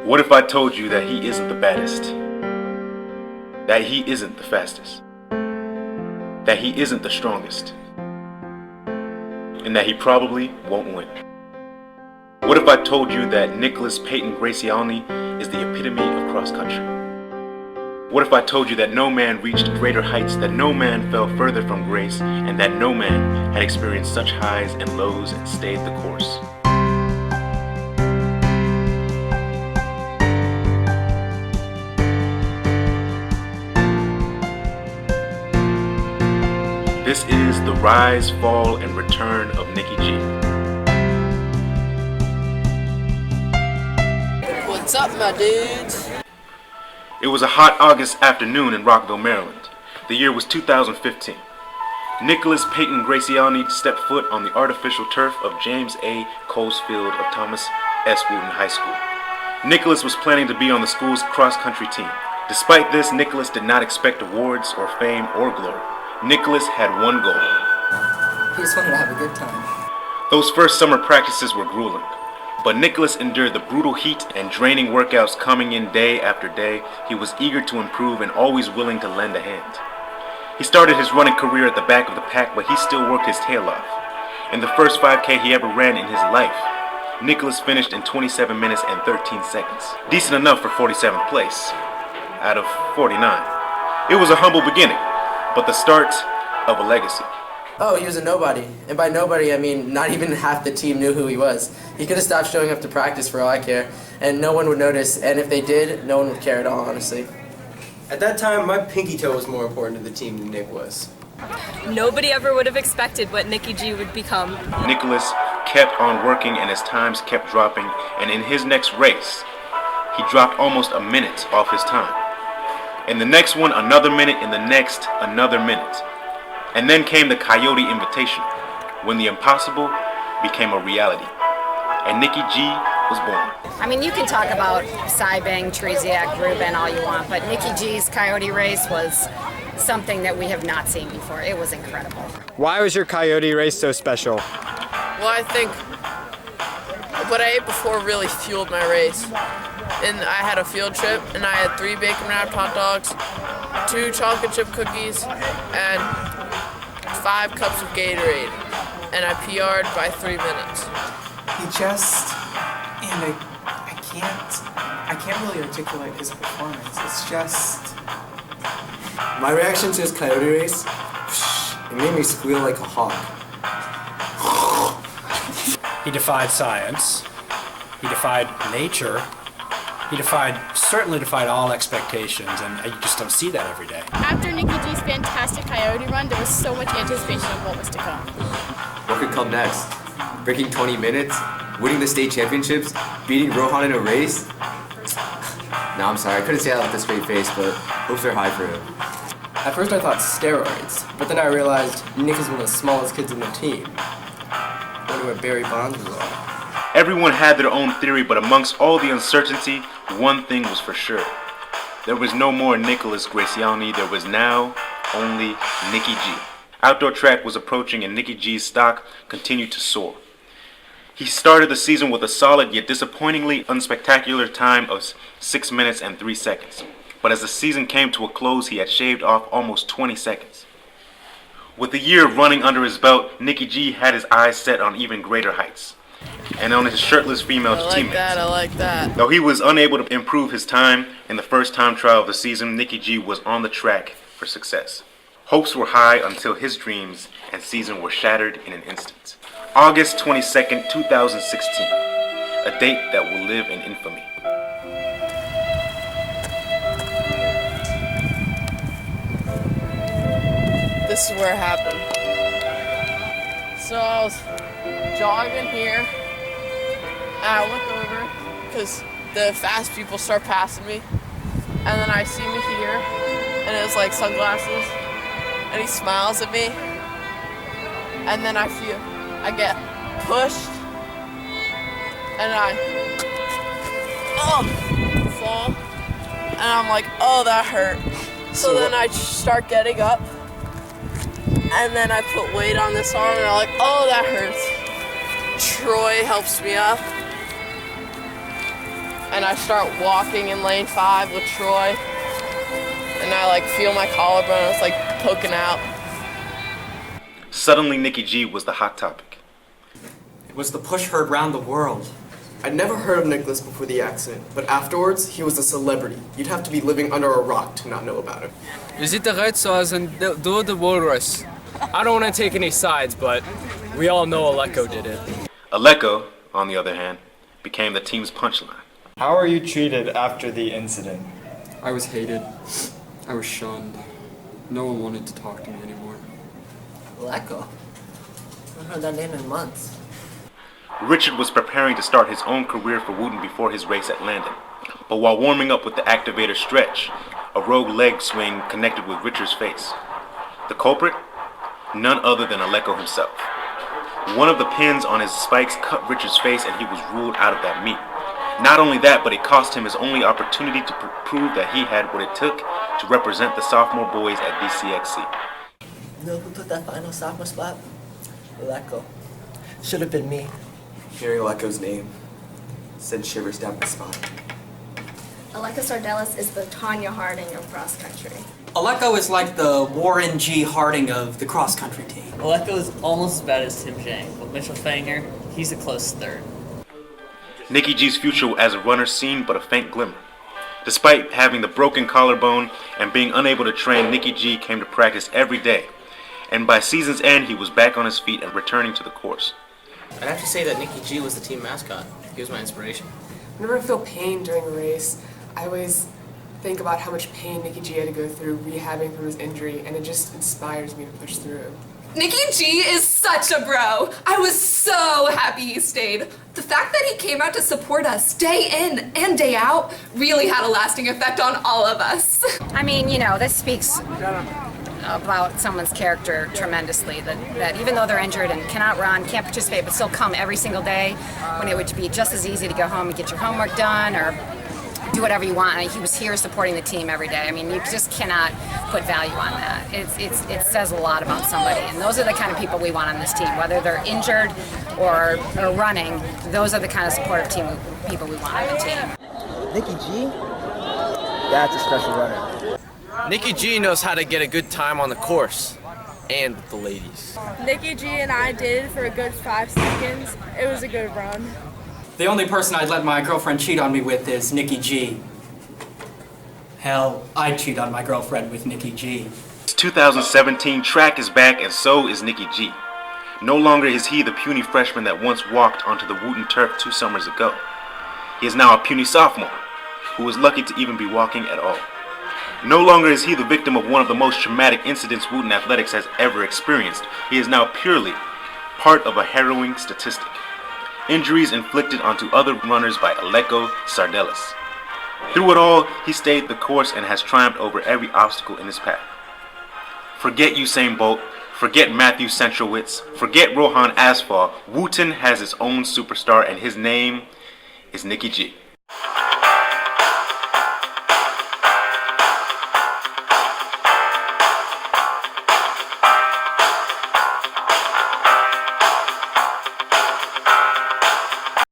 What if I told you that he isn't the baddest? That he isn't the fastest? That he isn't the strongest? And that he probably won't win? What if I told you that Nicholas Peyton Gracyalny is the epitome of cross country? What if I told you that no man reached greater heights, that no man fell further from grace, and that no man had experienced such highs and lows and stayed the course? This is the rise, fall, and return of Nicky G. What's up, my dudes? It was a hot August afternoon in Rockville, Maryland. The year was 2015. Nicholas Peyton Gracyalny stepped foot on the artificial turf of James A. Coles Field of Thomas S. Wooten High School. Nicholas was planning to be on the school's cross-country team. Despite this, Nicholas did not expect awards or fame or glory. Nicholas had one goal. He just wanted to have a good time. Those first summer practices were grueling, but Nicholas endured the brutal heat and draining workouts coming in day after day. He was eager to improve and always willing to lend a hand. He started his running career at the back of the pack, but he still worked his tail off. In the first 5K he ever ran in his life, Nicholas finished in 27 minutes and 13 seconds. Decent enough for 47th place out of 49. It was a humble beginning, but the start of a legacy. Oh, he was a nobody. And by nobody, I mean not even half the team knew who he was. He could have stopped showing up to practice for all I care, and no one would notice, and if they did, no one would care at all, honestly. At that time, my pinky toe was more important to the team than Nick was. Nobody ever would have expected what Nicky G would become. Nicholas kept on working and his times kept dropping, and in his next race, he dropped almost a minute off his time. In the next one, another minute, in the next, another minute. And then came the Coyote Invitational, when the impossible became a reality. And Nicky G was born. I mean, you can talk about Cybang, Treziak, Rubin all you want, but Nicky G's Coyote race was something that we have not seen before. It was incredible. Why was your Coyote race so special? Well, I think what I ate before really fueled my race. And I had a field trip, and I had 3 bacon-wrapped hot dogs, 2 chocolate chip cookies, and 5 cups of Gatorade. And I PR'd by 3 minutes. He just, and I can't really articulate his performance. It's just... My reaction to his Coyote race, it made me squeal like a hawk. He defied science. He defied nature. He certainly defied all expectations, and you just don't see that every day. After Nicky G's fantastic Coyote run, there was so much anticipation of what was to come. What could come next? Breaking 20 minutes? Winning the state championships? Beating Rohan in a race? No, I'm sorry, I couldn't say that with a straight face, but hopes are high for him. At first I thought steroids, but then I realized Nick is one of the smallest kids in the team. I wonder where Barry Bonds was on. Everyone had their own theory, but amongst all the uncertainty, one thing was for sure. There was no more Nicholas Gracyalny, there was now only Nicky G. Outdoor track was approaching and Nicky G's stock continued to soar. He started the season with a solid yet disappointingly unspectacular time of 6 minutes and 3 seconds. But as the season came to a close, he had shaved off almost 20 seconds. With a year of running under his belt, Nicky G had his eyes set on even greater heights, and on his shirtless female teammates. I like that. Though he was unable to improve his time in the first time trial of the season, Nicky G was on the track for success. Hopes were high until his dreams and season were shattered in an instant. August 22nd, 2016, a date that will live in infamy. This is where it happened. So I was jogging here, and I look over because the fast people start passing me, and then I see me here, and it was like sunglasses, and he smiles at me, and then I get pushed, and I fall, and I'm like, oh, that hurt. So then I start getting up, and then I put weight on this arm, and I'm like, oh, that hurts. Troy helps me up, and I start walking in lane 5 with Troy, and I like feel my collarbone, it's like poking out. Suddenly, Nicky G was the hot topic. It was the push heard round the world. I'd never heard of Nicholas before the accident, but afterwards, he was a celebrity. You'd have to be living under a rock to not know about him. Je ziet eruit zoals een dode walrus. I don't want to take any sides, but we all know Aleko did it. Aleko, on the other hand, became the team's punchline. How are you treated after the incident? I was hated. I was shunned. No one wanted to talk to me anymore. Aleko? I haven't heard that name in months. Richard was preparing to start his own career for Wooten before his race at Landon. But while warming up with the activator stretch, a rogue leg swing connected with Richard's face. The culprit? None other than Aleko himself. One of the pins on his spikes cut Richard's face and he was ruled out of that meet. Not only that, but it cost him his only opportunity to prove that he had what it took to represent the sophomore boys at DCXC. You know who took that final sophomore spot? Aleko. Should have been me. Hearing Aleko's name sent shivers down my spine. Aleko Sardellis is the Tanya Harding of cross country. Aleko is like the Warren G. Harding of the cross-country team. Aleko is almost as bad as Tim Jang, but Mitchell Fanger, he's a close third. Nicky G's future as a runner seemed but a faint glimmer. Despite having the broken collarbone and being unable to train, Nicky G came to practice every day. And by season's end, he was back on his feet and returning to the course. I'd have to say that Nicky G was the team mascot. He was my inspiration. Whenever I feel pain during a race, I always think about how much pain Nicky G had to go through rehabbing from his injury, and it just inspires me to push through. Nicky G is such a bro. I was so happy he stayed. The fact that he came out to support us day in and day out really had a lasting effect on all of us. I mean, you know, this speaks about someone's character tremendously, that even though they're injured and cannot run, can't participate, but still come every single day when it would be just as easy to go home and get your homework done or do whatever you want. And he was here supporting the team every day. I mean, you just cannot put value on that. It says a lot about somebody, and those are the kind of people we want on this team. Whether they're injured or running, those are the kind of supportive people we want on the team. Nicky G? That's a special runner. Nicky G knows how to get a good time on the course and with the ladies. Nicky G and I did it for a good 5 seconds. It was a good run. The only person I'd let my girlfriend cheat on me with is Nicky G. Hell, I'd cheat on my girlfriend with Nicky G. It's 2017, track is back and so is Nicky G. No longer is he the puny freshman that once walked onto the Wooten turf 2 summers ago. He is now a puny sophomore who was lucky to even be walking at all. No longer is he the victim of one of the most traumatic incidents Wooten athletics has ever experienced. He is now purely part of a harrowing statistic. Injuries inflicted onto other runners by Aleko Sardellis. Through it all, he stayed the course and has triumphed over every obstacle in his path. Forget Usain Bolt, forget Matthew Centrowitz, forget Rohan Asfal. Wooten has its own superstar and his name is Nicky G.